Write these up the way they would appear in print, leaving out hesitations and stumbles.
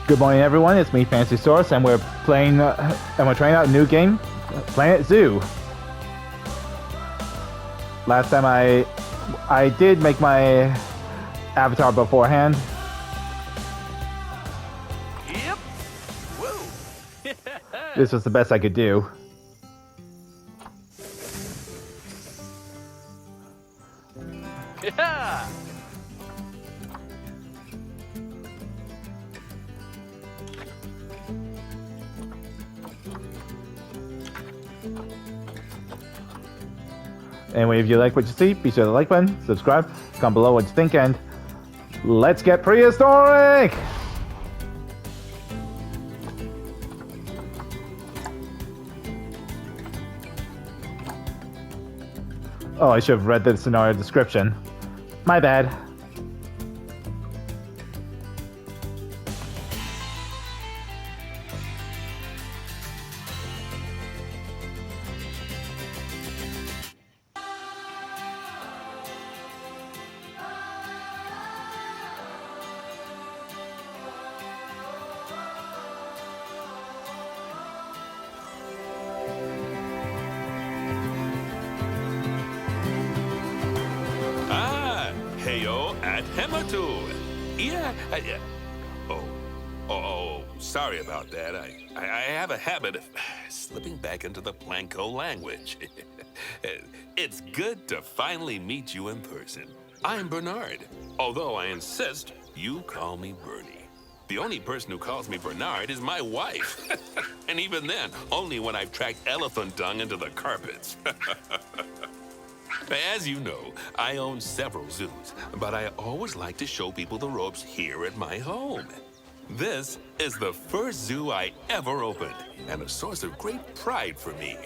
Good morning, everyone. It's me, Fantasysaurus, and we're trying out a new game, Planet Zoo. Last time I did make my avatar beforehand. Yep. Woo. This was the best I could do. Yeah. Anyway, if you like what you see, be sure to like button, subscribe, comment below what you think, and let's get prehistoric! Oh, I should have read the scenario description. My bad. Heyo at Hematu. Yeah, sorry about that. I have a habit of slipping back into the Planko language. It's good to finally meet you in person. I'm Bernard, although I insist you call me Bernie. The only person who calls me Bernard is my wife. And even then, only when I've tracked elephant dung into the carpets. As you know, I own several zoos, but I always like to show people the ropes here at my home. This is the first zoo I ever opened, and a source of great pride for me.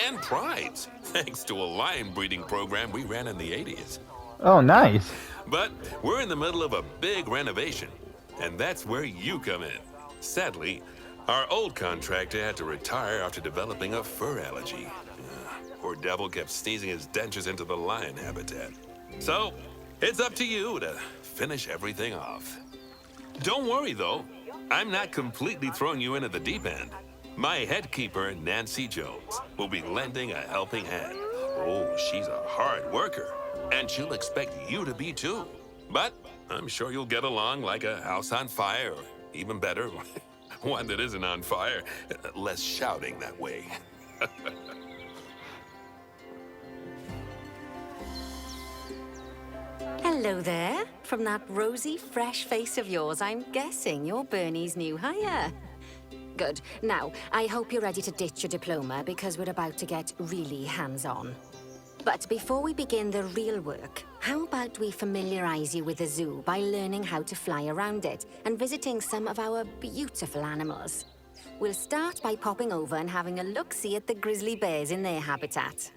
And prides, thanks to a lion breeding program we ran in the 80s. Oh, nice. But we're in the middle of a big renovation, and that's where you come in. Sadly, our old contractor had to retire after developing a fur allergy. Poor devil kept sneezing his dentures into the lion habitat. So, it's up to you to finish everything off. Don't worry, though. I'm not completely throwing you in at the deep end. My head keeper, Nancy Jones, will be lending a helping hand. Oh, she's a hard worker, and she'll expect you to be too. But I'm sure you'll get along like a house on fire, or even better, one that isn't on fire. Less shouting that way. Hello there. From that rosy, fresh face of yours, I'm guessing you're Bernie's new hire. Good. Now, I hope you're ready to ditch your diploma because we're about to get really hands-on. But before we begin the real work, how about we familiarize you with the zoo by learning how to fly around it and visiting some of our beautiful animals? We'll start by popping over and having a look-see at the grizzly bears in their habitat.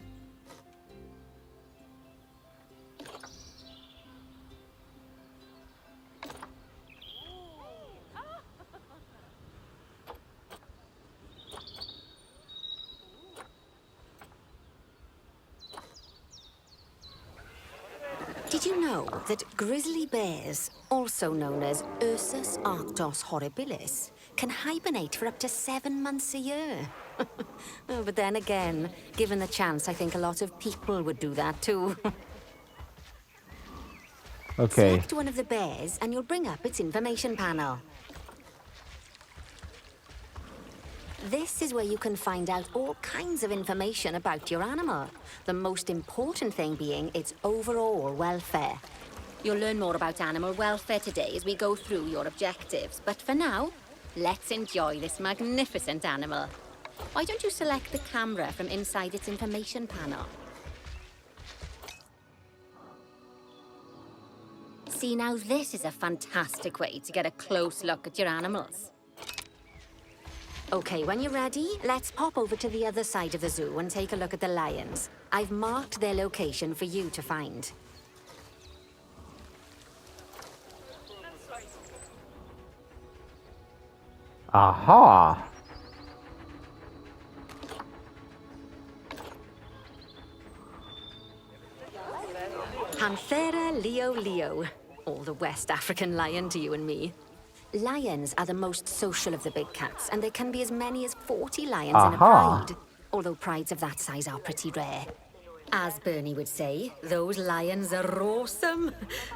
Did you know that grizzly bears, also known as Ursus arctos horribilis, can hibernate for up to 7 months a year? Oh, but then again, given the chance, I think a lot of people would do that too. Okay. Select one of the bears and you'll bring up its information panel. This is where you can find out all kinds of information about your animal. The most important thing being its overall welfare. You'll learn more about animal welfare today as we go through your objectives. But for now, let's enjoy this magnificent animal. Why don't you select the camera from inside its information panel? See, now this is a fantastic way to get a close look at your animals. Okay, when you're ready, let's pop over to the other side of the zoo and take a look at the lions. I've marked their location for you to find. Aha! Panthera leo, or the West African lion to you and me. lions are the most social of the big cats, and there can be as many as 40 lions in a Aha. pride. Although prides of that size are pretty rare. As Bernie would say, those lions are awesome.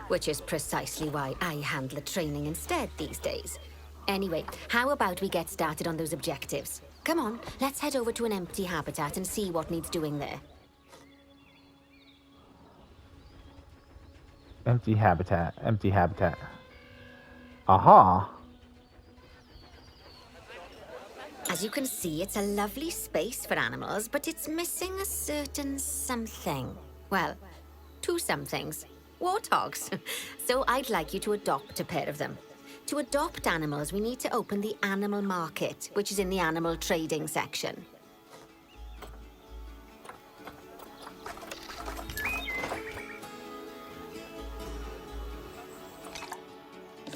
Which is precisely why I handle the training instead these days. Anyway, how about we get started on those objectives? Come on, let's head over to an empty habitat and see what needs doing there. Empty habitat. Empty habitat. Aha. As you can see, it's a lovely space for animals, but it's missing a certain something. Well, two somethings. Warthogs. So I'd like you to adopt a pair of them. To adopt animals, we need to open the animal market, which is in the animal trading section.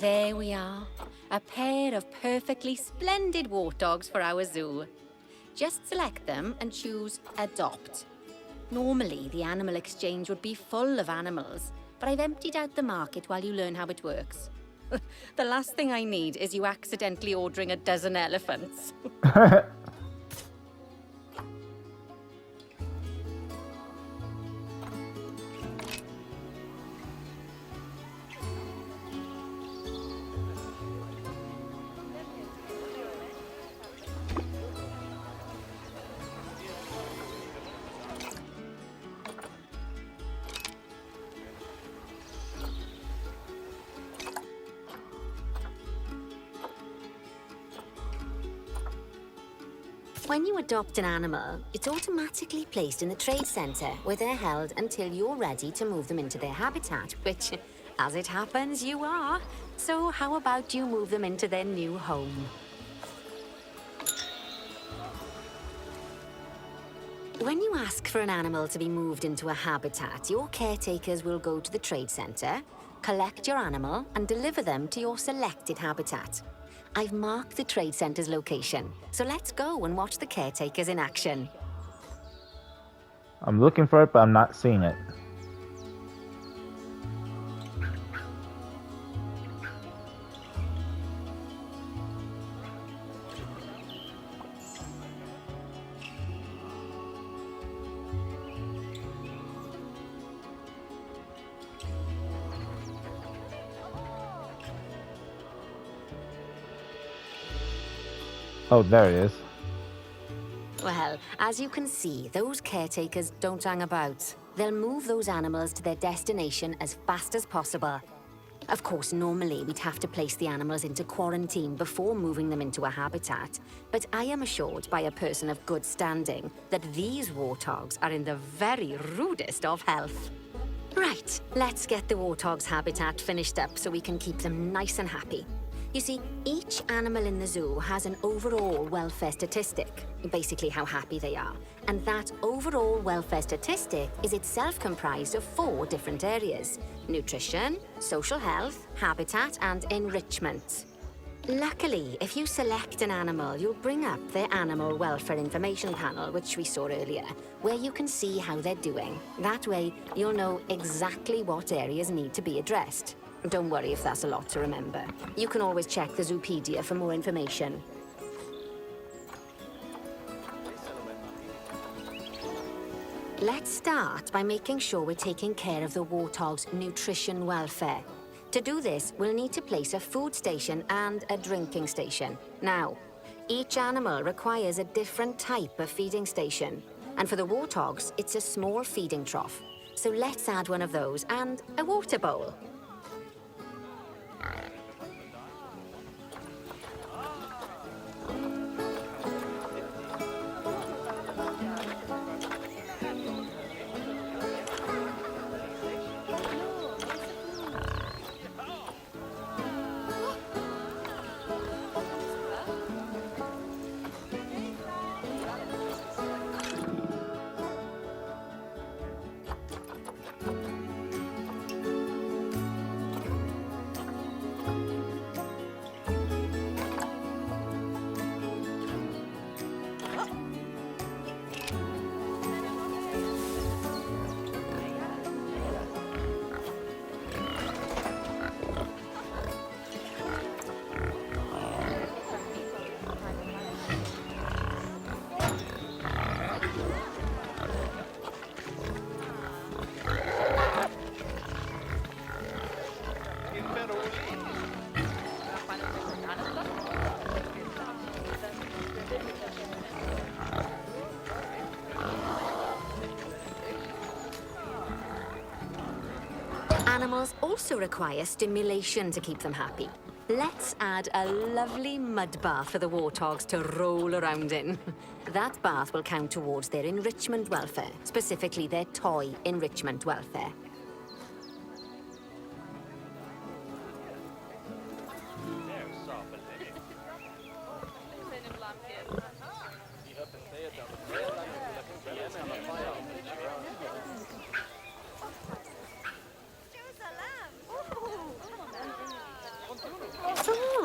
There we are. A pair of perfectly splendid warthogs for our zoo. Just select them and choose Adopt. Normally, the animal exchange would be full of animals, but I've emptied out the market while you learn how it works. The last thing I need is you accidentally ordering a dozen elephants. When you adopt an animal, it's automatically placed in the trade center, where they're held until you're ready to move them into their habitat, which, as it happens, you are. So how about you move them into their new home? When you ask for an animal to be moved into a habitat, your caretakers will go to the trade center, collect your animal, and deliver them to your selected habitat. I've marked the trade center's location, so let's go and watch the caretakers in action. I'm looking for it, but I'm not seeing it. Oh, there it is. Well, as you can see, those caretakers don't hang about. They'll move those animals to their destination as fast as possible. Of course, normally we'd have to place the animals into quarantine before moving them into a habitat, but I am assured by a person of good standing that these warthogs are in the very rudest of health. Right, let's get the warthog's habitat finished up so we can keep them nice and happy. You see, each animal in the zoo has an overall welfare statistic, basically how happy they are. And that overall welfare statistic is itself comprised of 4 different areas: nutrition, social health, habitat, and enrichment. Luckily, if you select an animal, you'll bring up their animal welfare information panel, which we saw earlier, where you can see how they're doing. That way, you'll know exactly what areas need to be addressed. Don't worry if that's a lot to remember. You can always check the Zoopedia for more information. Let's start by making sure we're taking care of the warthog's nutrition welfare. To do this, we'll need to place a food station and a drinking station. Now, each animal requires a different type of feeding station. And for the warthogs, it's a small feeding trough. So let's add one of those and a water bowl. animals also require stimulation to keep them happy. Let's add a lovely mud bath for the warthogs to roll around in. That bath will count towards their enrichment welfare, specifically their toy enrichment welfare.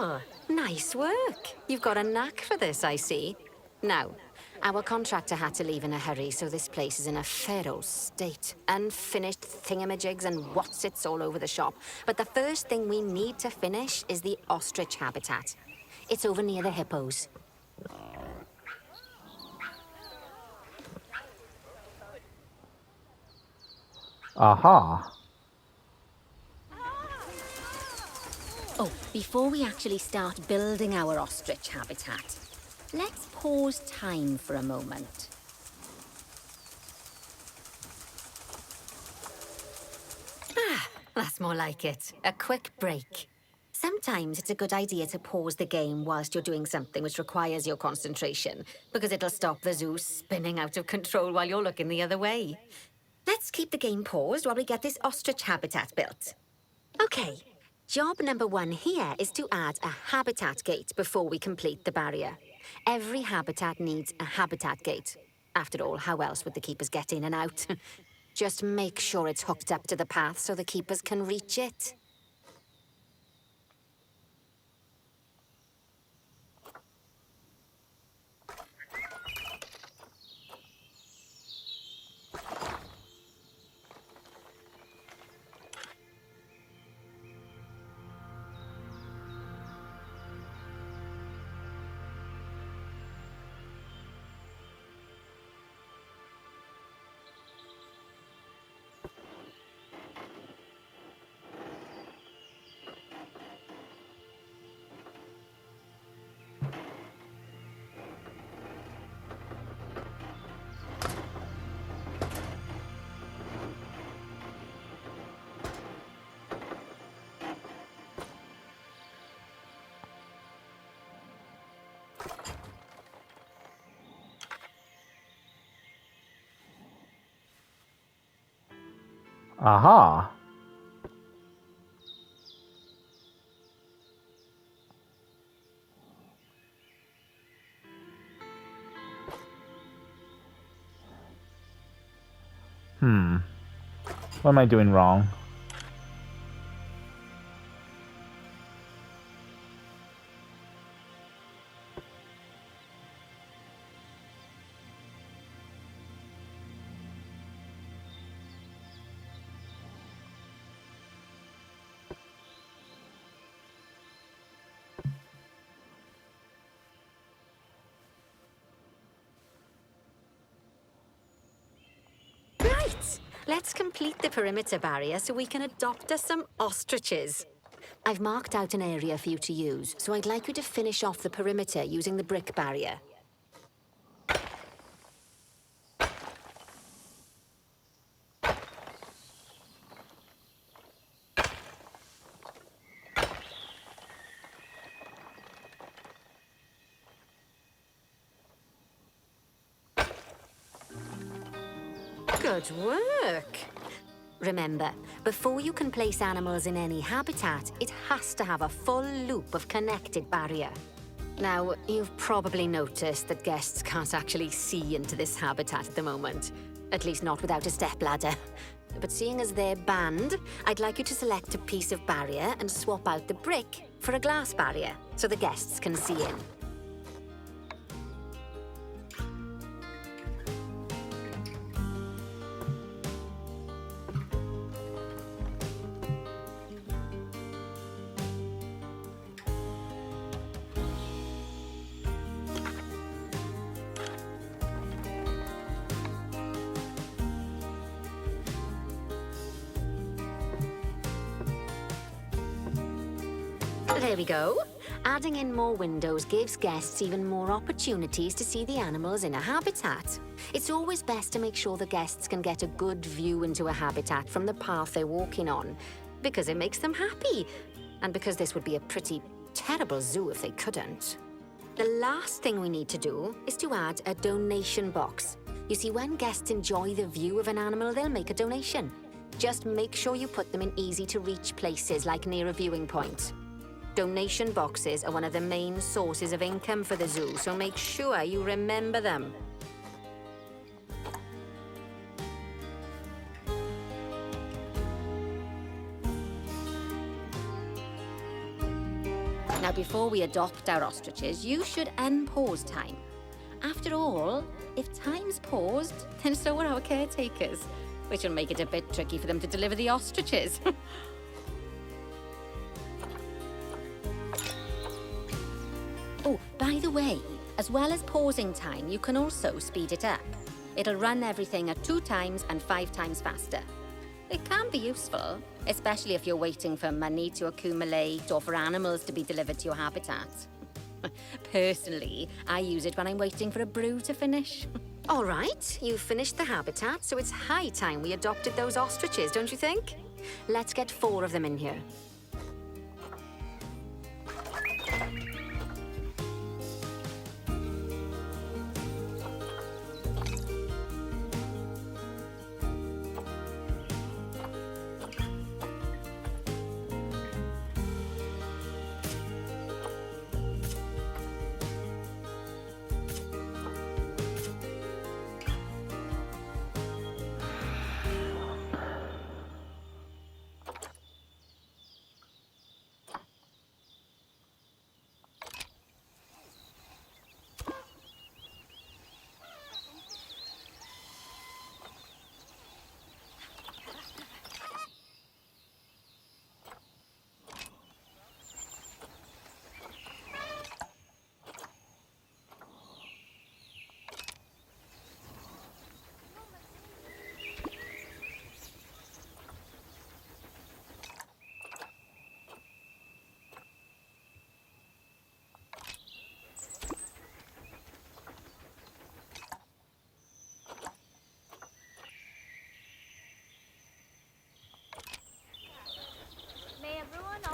Oh, nice work. You've got a knack for this, I see. Now, our contractor had to leave in a hurry, so this place is in a fair old state. Unfinished thingamajigs and whatsits all over the shop. But the first thing we need to finish is the ostrich habitat. It's over near the hippos. Aha. Oh, before we actually start building our ostrich habitat, let's pause time for a moment. Ah, that's more like it. A quick break. Sometimes it's a good idea to pause the game whilst you're doing something which requires your concentration, because it'll stop the zoo spinning out of control while you're looking the other way. Let's keep the game paused while we get this ostrich habitat built. Okay. Job number 1 here is to add a habitat gate before we complete the barrier. Every habitat needs a habitat gate. After all, how else would the keepers get in and out? Just make sure it's hooked up to the path so the keepers can reach it. Aha. What am I doing wrong? Right! Let's complete the perimeter barrier so we can adopt us some ostriches. I've marked out an area for you to use, so I'd like you to finish off the perimeter using the brick barrier. Good work! Remember, before you can place animals in any habitat, it has to have a full loop of connected barrier. Now, you've probably noticed that guests can't actually see into this habitat at the moment. At least not without a stepladder. But seeing as they're banned, I'd like you to select a piece of barrier and swap out the brick for a glass barrier, so the guests can see in. There we go. Adding in more windows gives guests even more opportunities to see the animals in a habitat. It's always best to make sure the guests can get a good view into a habitat from the path they're walking on. Because it makes them happy. And because this would be a pretty terrible zoo if they couldn't. The last thing we need to do is to add a donation box. You see, when guests enjoy the view of an animal, they'll make a donation. Just make sure you put them in easy-to-reach places, like near a viewing point. Donation boxes are one of the main sources of income for the zoo, so make sure you remember them. Now, before we adopt our ostriches, you should unpause time. After all, if time's paused, then so are our caretakers, which will make it a bit tricky for them to deliver the ostriches. Oh, by the way, as well as pausing time, you can also speed it up. It'll run everything at 2 times and 5 times faster. It can be useful, especially if you're waiting for money to accumulate or for animals to be delivered to your habitat. Personally, I use it when I'm waiting for a brew to finish. All right, you've finished the habitat, so it's high time we adopted those ostriches, don't you think? Let's get 4 of them in here.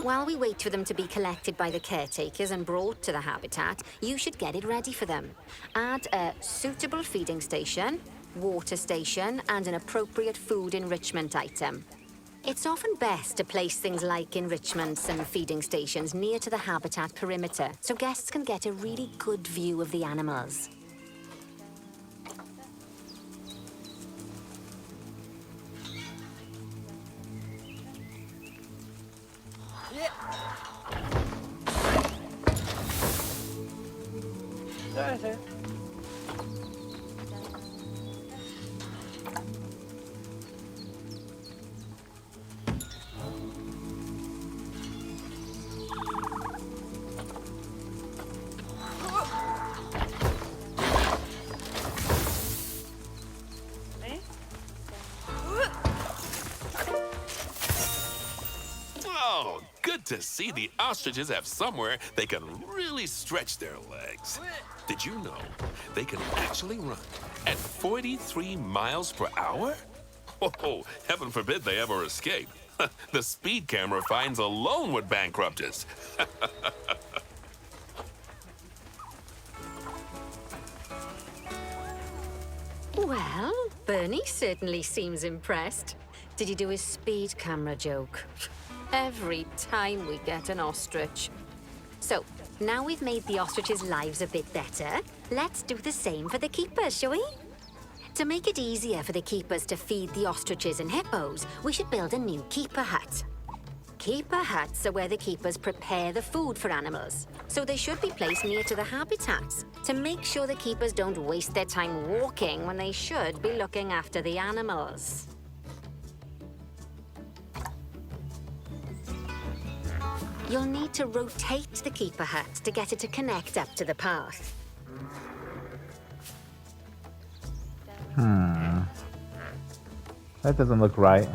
While we wait for them to be collected by the caretakers and brought to the habitat, you should get it ready for them. Add a suitable feeding station, water station, and an appropriate food enrichment item. It's often best to place things like enrichments and feeding stations near to the habitat perimeter, so guests can get a really good view of the animals. Oh, good to see the ostriches have somewhere they can really stretch their legs. Did you know they can actually run at 43 miles per hour? Oh, heaven forbid they ever escape. The speed camera fines alone would bankrupt us. Well, Bernie certainly seems impressed. Did you do his speed camera joke? Every time we get an ostrich. So, now we've made the ostriches' lives a bit better, let's do the same for the keepers, shall we? To make it easier for the keepers to feed the ostriches and hippos, we should build a new keeper hut. Keeper huts are where the keepers prepare the food for animals, so they should be placed near to the habitats to make sure the keepers don't waste their time walking when they should be looking after the animals. You'll need to rotate the keeper hut to get it to connect up to the path. That doesn't look right.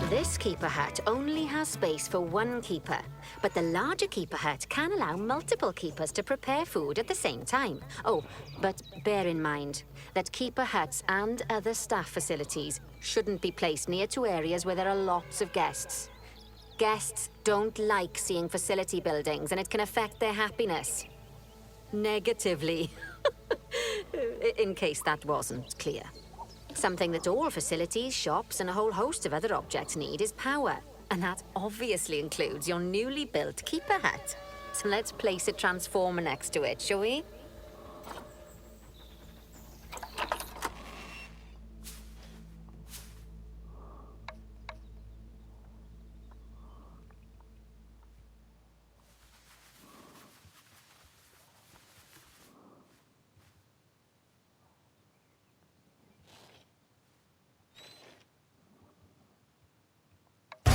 This keeper hut only has space for one keeper, but the larger keeper hut can allow multiple keepers to prepare food at the same time. Oh, but bear in mind that keeper huts and other staff facilities shouldn't be placed near to areas where there are lots of guests. Guests don't like seeing facility buildings, and it can affect their happiness. Negatively. In case that wasn't clear. Something that all facilities, shops, and a whole host of other objects need is power. And that obviously includes your newly built keeper hut. So let's place a transformer next to it, shall we?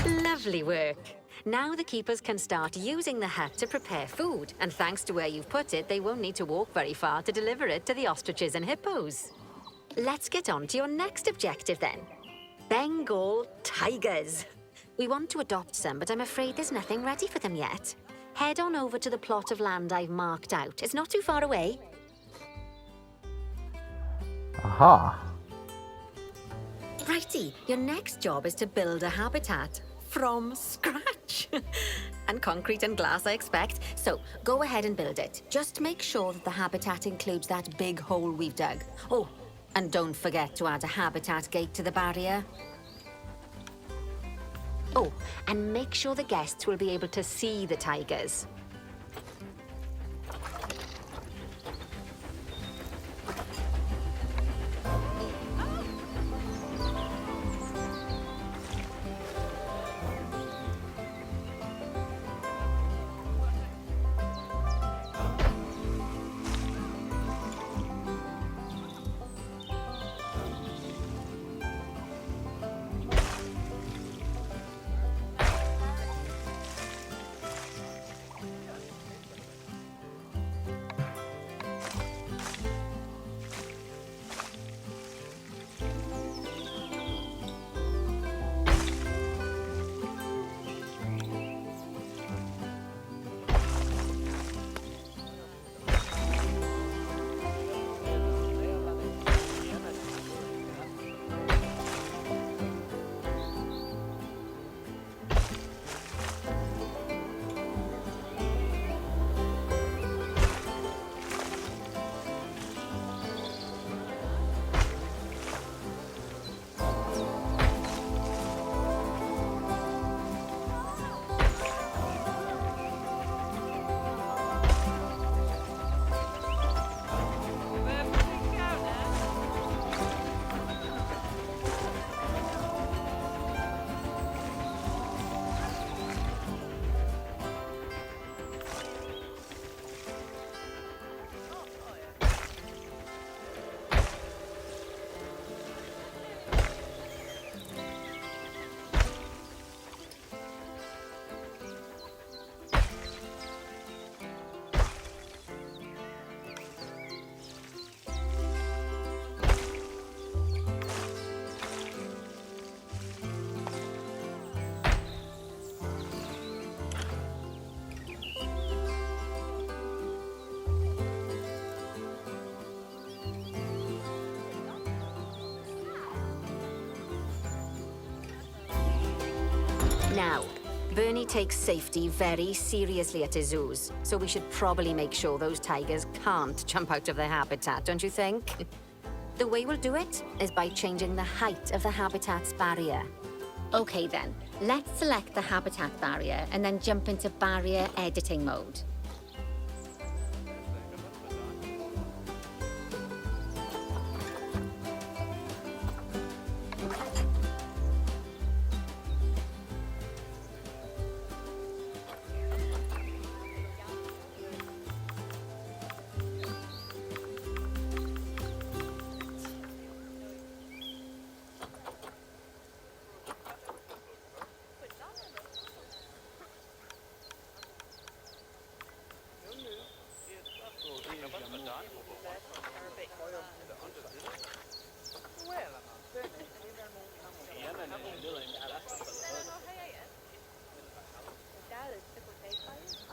Lovely work. Now the keepers can start using the hut to prepare food, and thanks to where you've put it, they won't need to walk very far to deliver it to the ostriches and hippos. Let's get on to your next objective then. Bengal tigers. We want to adopt some, but I'm afraid there's nothing ready for them yet. Head on over to the plot of land I've marked out. It's not too far away. Aha. Righty, your next job is to build a habitat from scratch. And concrete and glass, I expect. So go ahead and build it. Just make sure that the habitat includes that big hole we've dug. Oh, and don't forget to add a habitat gate to the barrier. Oh, and make sure the guests will be able to see the tigers. Now, Bernie takes safety very seriously at his zoos, so we should probably make sure those tigers can't jump out of their habitat, don't you think? The way we'll do it is by changing the height of the habitat's barrier. Okay then, let's select the habitat barrier and then jump into barrier editing mode.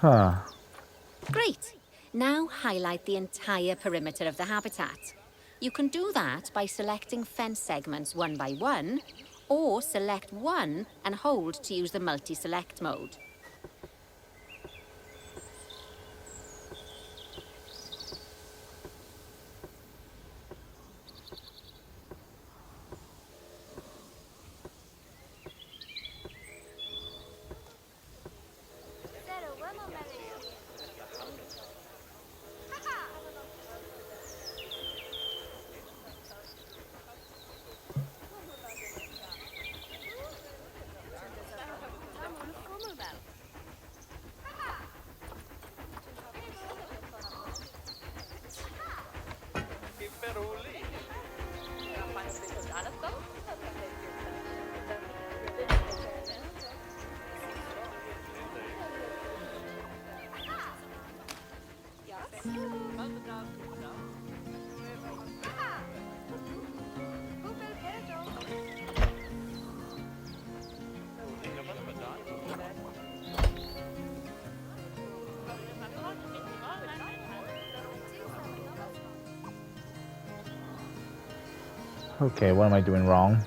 Huh. Great. Now highlight the entire perimeter of the habitat. You can do that by selecting fence segments one by one, or select one and hold to use the multi-select mode. Okay, what am I doing wrong?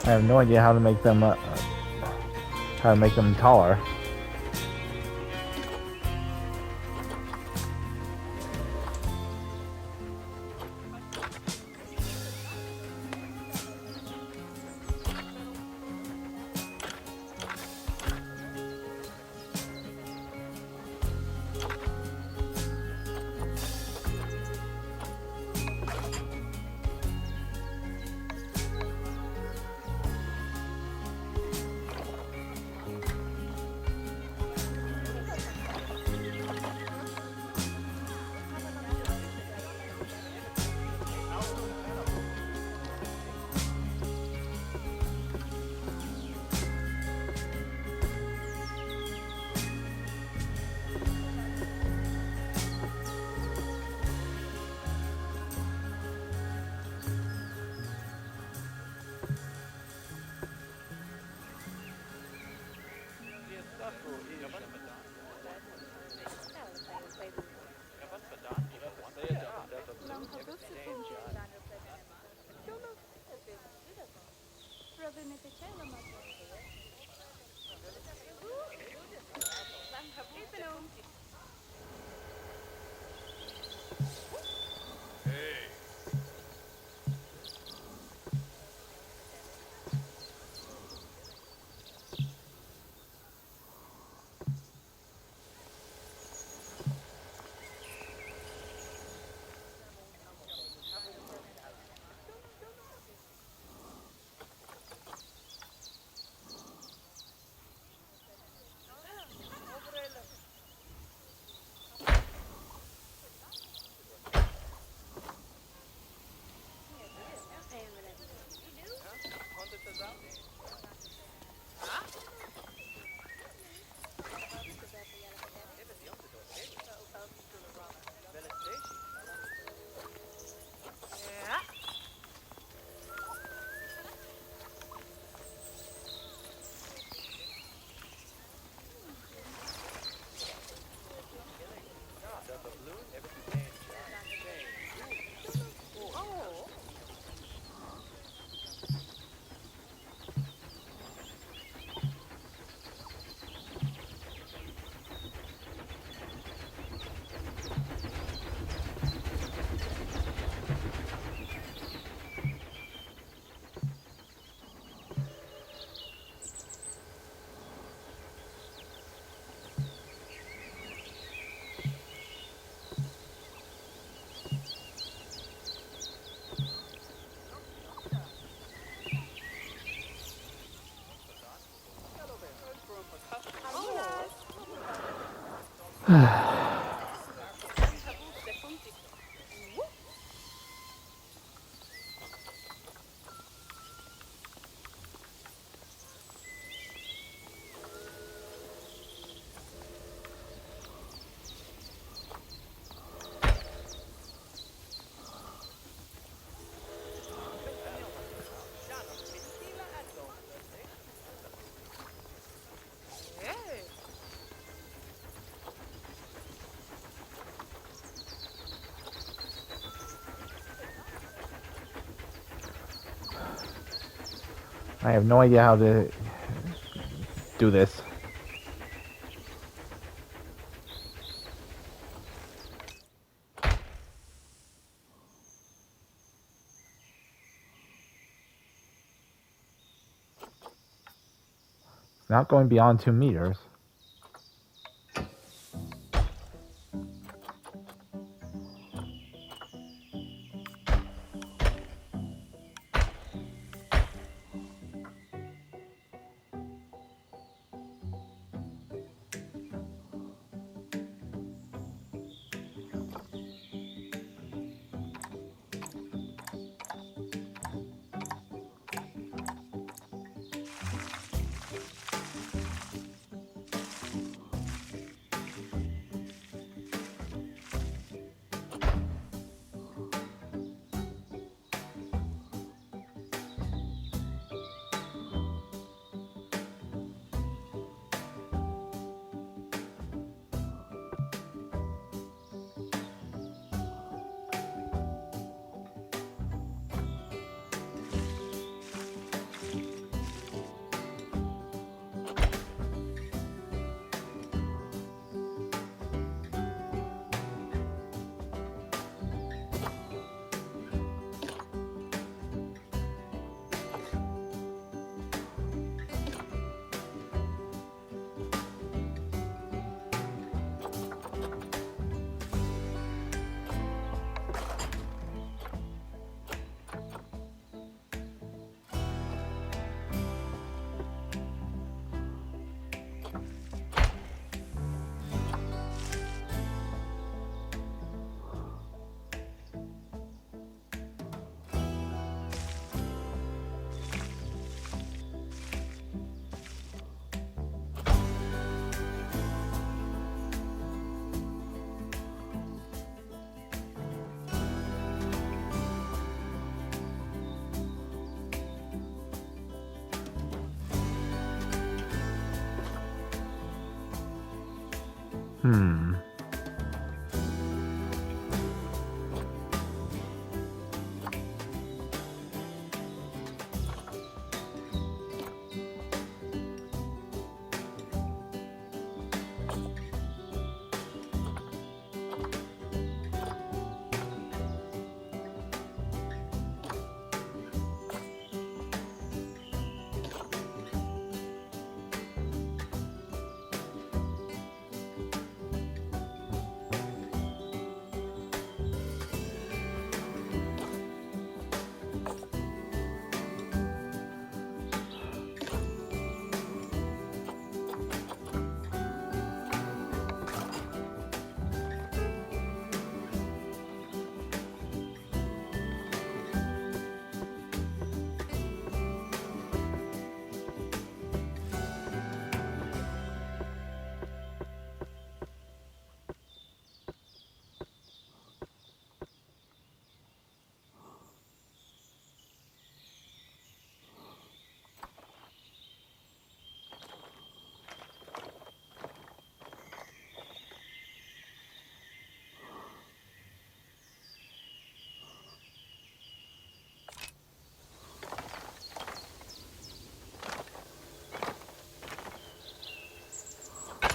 I have no idea how to make them taller. I have no idea how to do this. It's not going beyond 2 meters.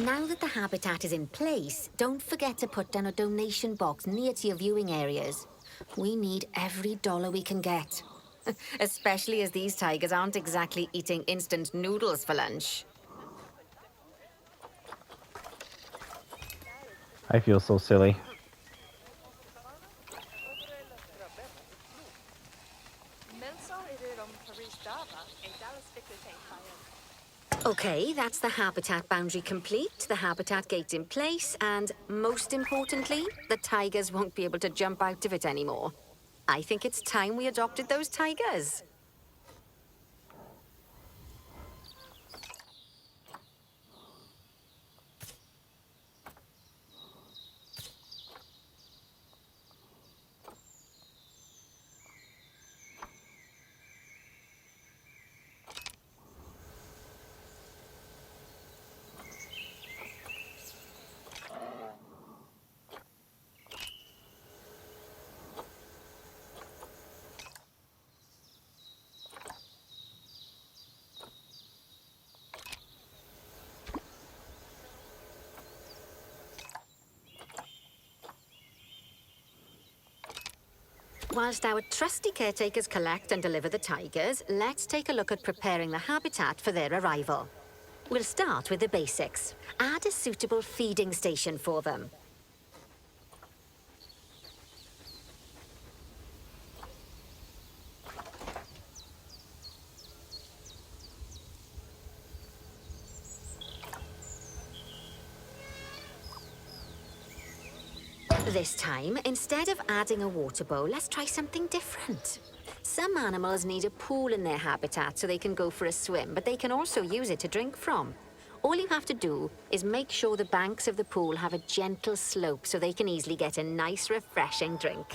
Now that the habitat is in place, don't forget to put down a donation box near to your viewing areas. We need every dollar we can get. Especially as these tigers aren't exactly eating instant noodles for lunch. I feel so silly. Okay, that's the habitat boundary complete, the habitat gate in place, and most importantly, the tigers won't be able to jump out of it anymore. I think it's time we adopted those tigers. Whilst our trusty caretakers collect and deliver the tigers, let's take a look at preparing the habitat for their arrival. We'll start with the basics. Add a suitable feeding station for them. This time, instead of adding a water bowl, let's try something different. Some animals need a pool in their habitat so they can go for a swim, but they can also use it to drink from. All you have to do is make sure the banks of the pool have a gentle slope so they can easily get a nice, refreshing drink.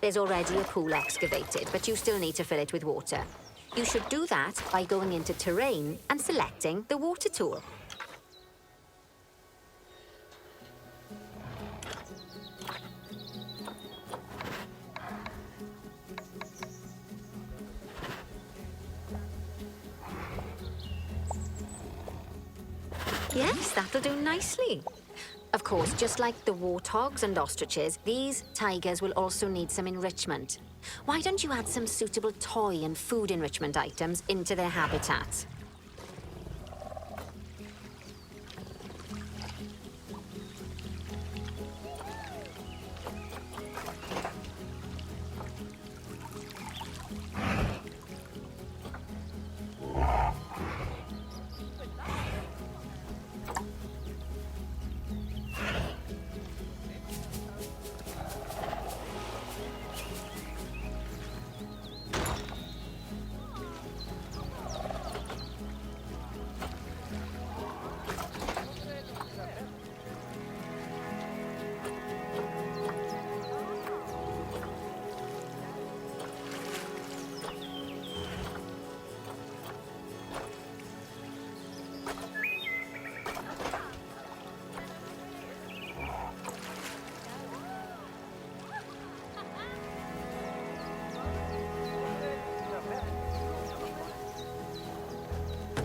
There's already a pool excavated, but you still need to fill it with water. You should do that by going into terrain and selecting the water tool. Yes, that'll do nicely. Of course, just like the warthogs and ostriches, these tigers will also need some enrichment. Why don't you add some suitable toy and food enrichment items into their habitat?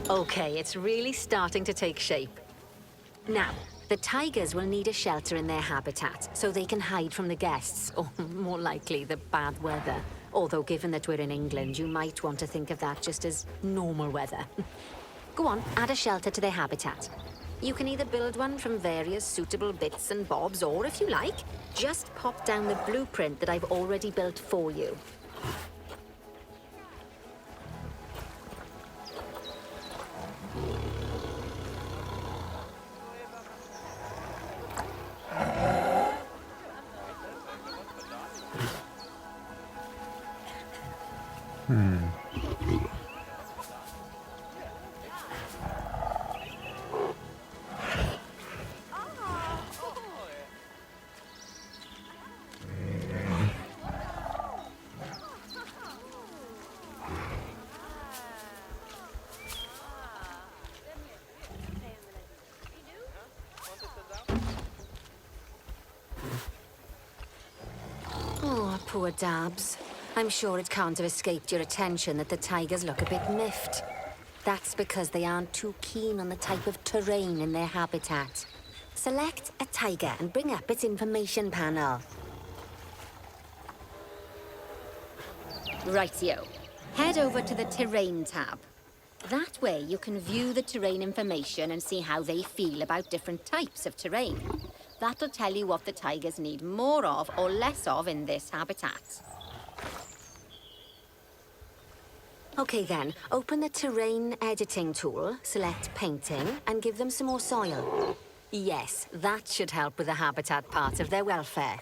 Okay, it's really starting to take shape. Now, the tigers will need a shelter in their habitat so they can hide from the guests, or more likely, the bad weather. Although, given that we're in England, you might want to think of that just as normal weather. Go on, add a shelter to their habitat. You can either build one from various suitable bits and bobs, or if you like, just pop down the blueprint that I've already built for you. Oh, poor Dabs. I'm sure it can't have escaped your attention that the tigers look a bit miffed. That's because they aren't too keen on the type of terrain in their habitat. Select a tiger and bring up its information panel. Rightio. Head over to the Terrain tab. That way you can view the terrain information and see how they feel about different types of terrain. That'll tell you what the tigers need more of or less of in this habitat. Okay then, open the terrain editing tool, select painting, and give them some more soil. Yes, that should help with the habitat part of their welfare.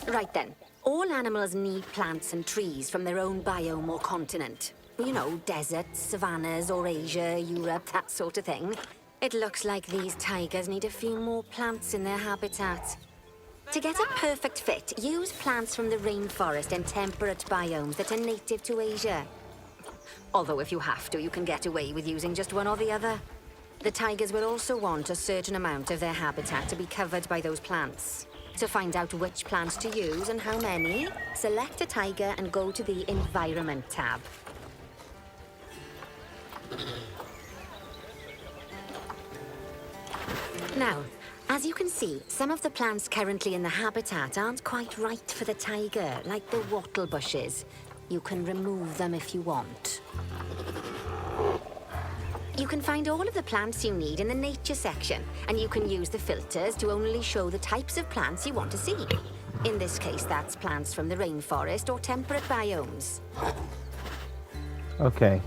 Right then. All animals need plants and trees from their own biome or continent. You know, deserts, savannas, or Asia, Europe, that sort of thing. It looks like these tigers need a few more plants in their habitat. To get a perfect fit, use plants from the rainforest and temperate biomes that are native to Asia. Although if you have to, you can get away with using just one or the other. The tigers will also want a certain amount of their habitat to be covered by those plants. To find out which plants to use and how many, select a tiger and go to the Environment tab. Now, as you can see, some of the plants currently in the habitat aren't quite right for the tiger, like the wattle bushes. You can remove them if you want. You can find all of the plants you need in the nature section, and you can use the filters to only show the types of plants you want to see. In this case, that's plants from the rainforest or temperate biomes. Okay.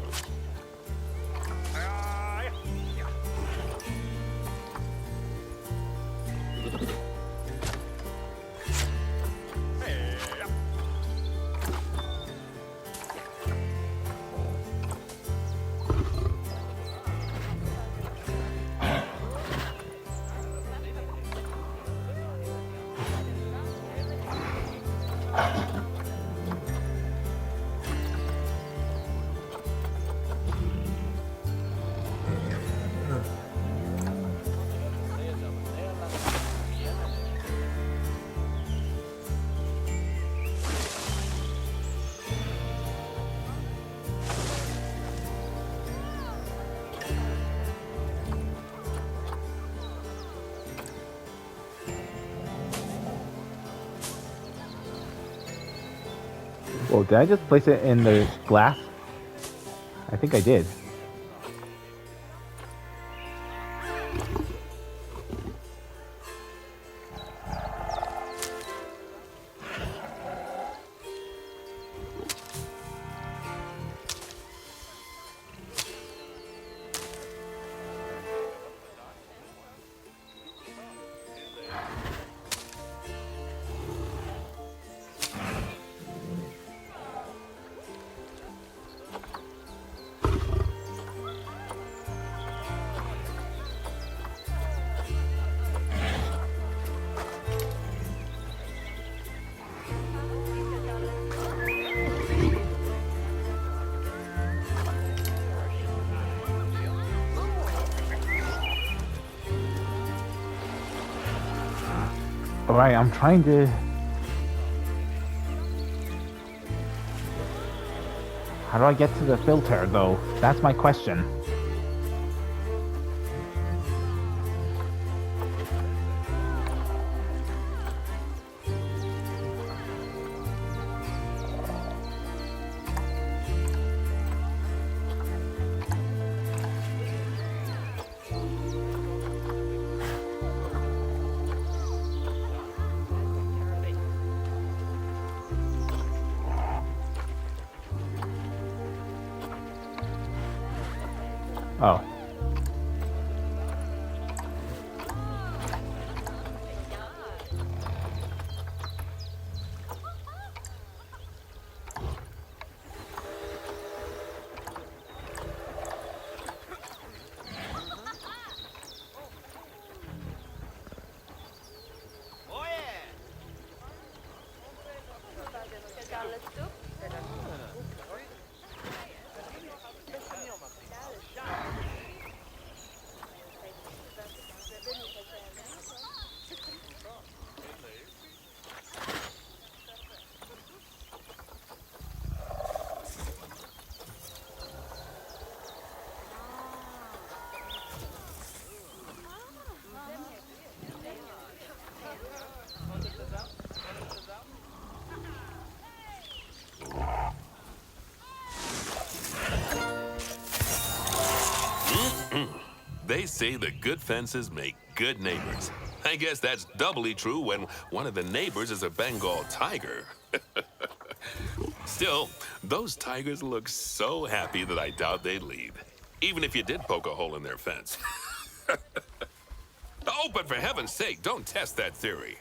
Whoa, did I just place it in the glass? I think I did. Alright, I'm trying to... How do I get to the filter, though? That's my question. Oh. They say that good fences make good neighbors. I guess that's doubly true when one of the neighbors is a Bengal tiger. Still, those tigers look so happy that I doubt they'd leave, even if you did poke a hole in their fence. Oh, but for heaven's sake, don't test that theory.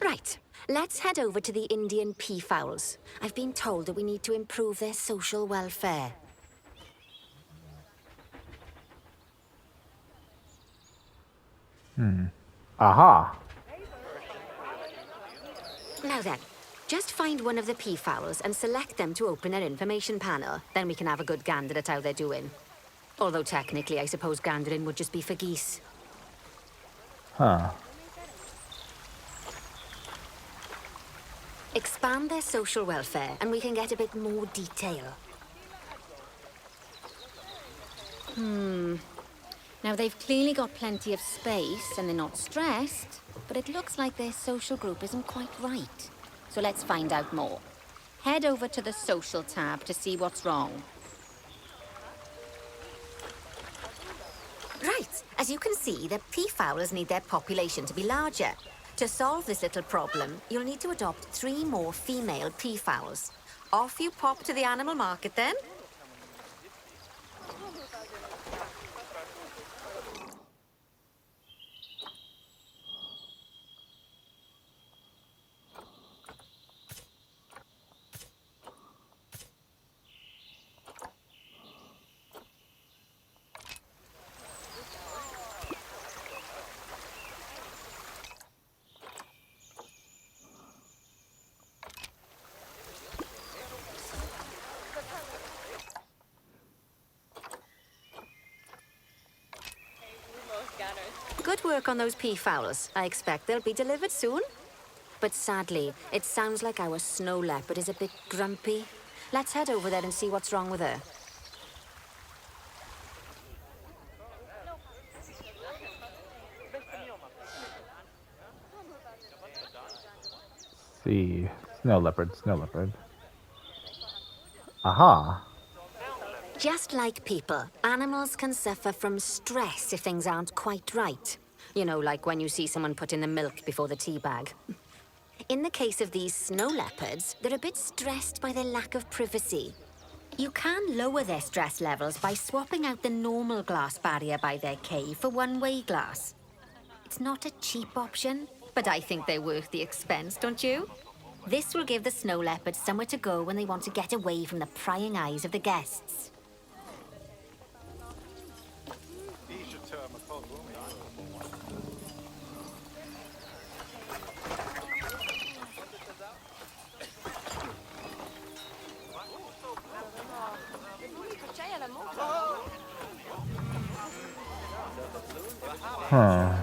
Right. Let's head over to the Indian peafowls. I've been told that we need to improve their social welfare. Aha. Now then, just find one of the peafowls and select them to open their information panel. Then we can have a good gander at how they're doing. Although technically, I suppose gandering would just be for geese. Huh. Expand their social welfare, and we can get a bit more detail. Now, they've clearly got plenty of space, and they're not stressed, but it looks like their social group isn't quite right. So let's find out more. Head over to the social tab to see what's wrong. Right. As you can see, the peafowls need their population to be larger. To solve this little problem, you'll need to adopt 3 more female peafowls. Off you pop to the animal market then. Good work on those peafowls. I expect they'll be delivered soon. But sadly, it sounds like our snow leopard is a bit grumpy. Let's head over there and see what's wrong with her. See. Snow leopard, snow leopard. Aha. Just like people, animals can suffer from stress if things aren't quite right. You know, like when you see someone put in the milk before the tea bag. In the case of these snow leopards, they're a bit stressed by their lack of privacy. You can lower their stress levels by swapping out the normal glass barrier by their cave for one-way glass. It's not a cheap option, but I think they're worth the expense, don't you? This will give the snow leopards somewhere to go when they want to get away from the prying eyes of the guests. Huh.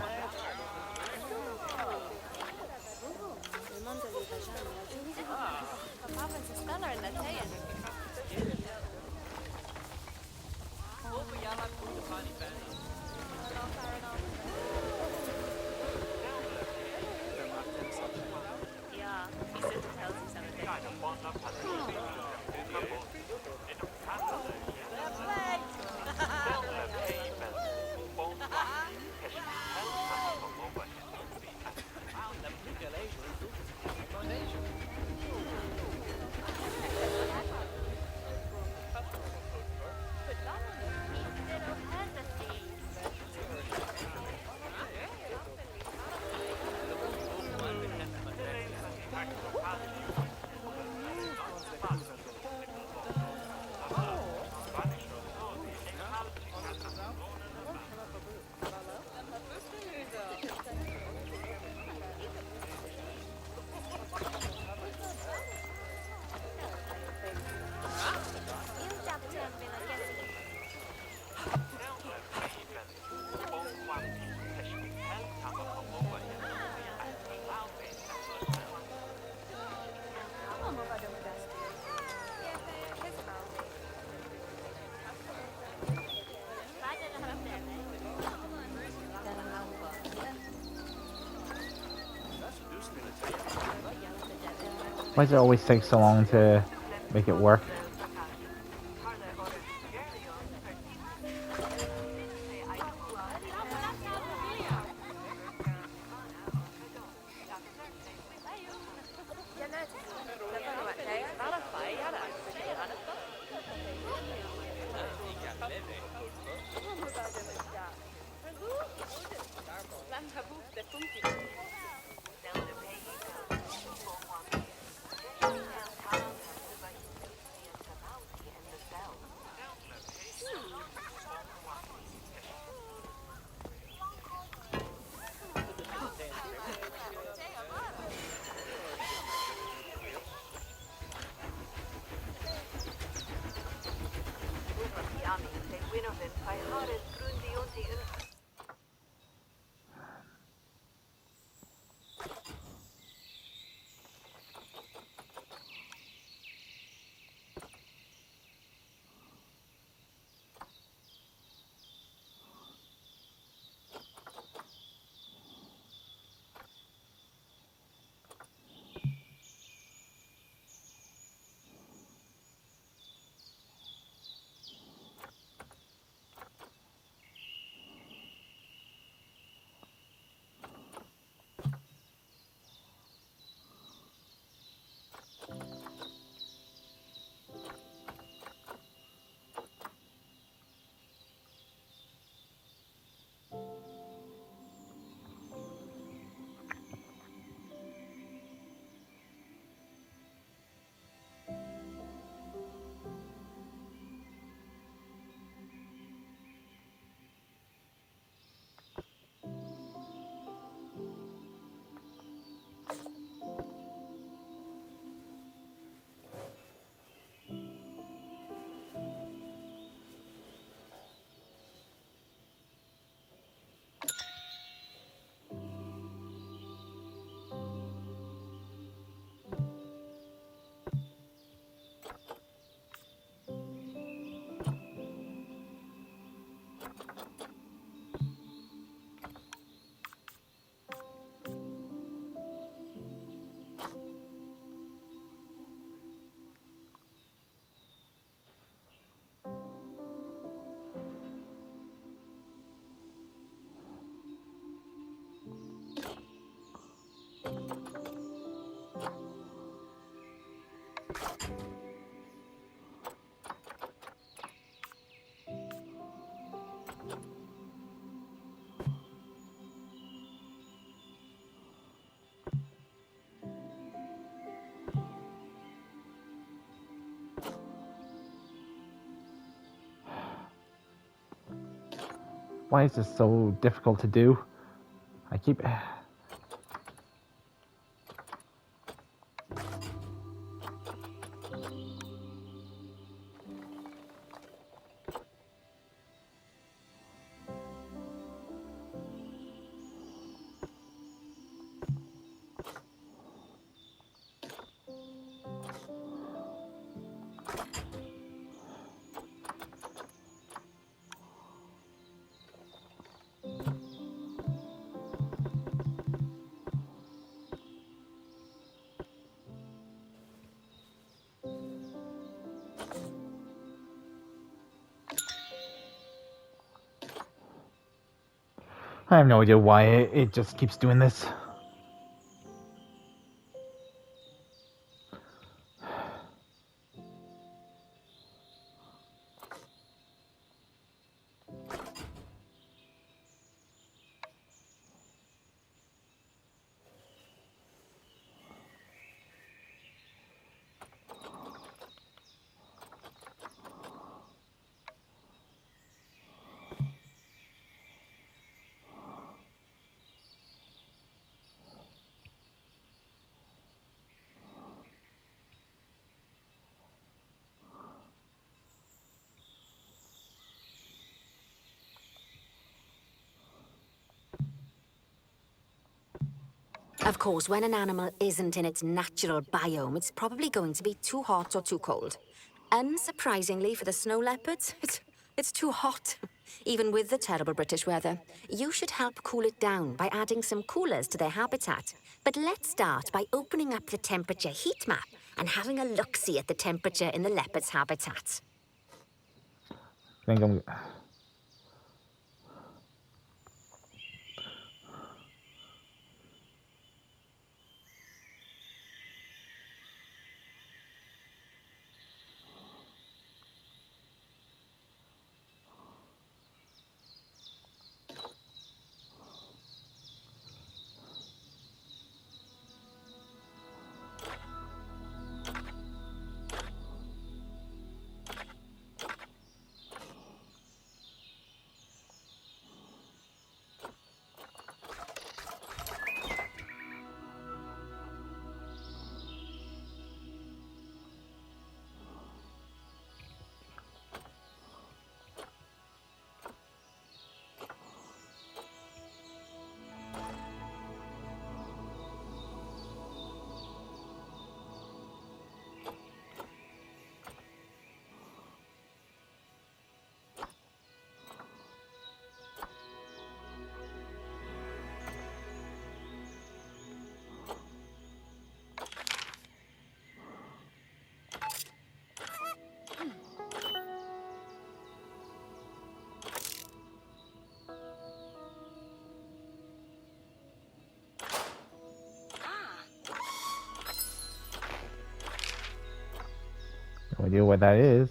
Why does it always take so long to make it work? Why is this so difficult to do? I keep... I have no idea why it just keeps doing this. Of course, when an animal isn't in its natural biome, it's probably going to be too hot or too cold. Unsurprisingly for the snow leopards, it's too hot. Even with the terrible British weather. You should help cool it down by adding some coolers to their habitat. But let's start by opening up the temperature heat map and having a look-see at the temperature in the leopard's habitat. I think I'm... No idea what that is.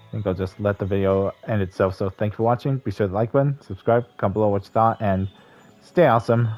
I think I'll just let the video end itself. So thanks for watching. Be sure to like button, subscribe, comment below what you thought, and stay awesome.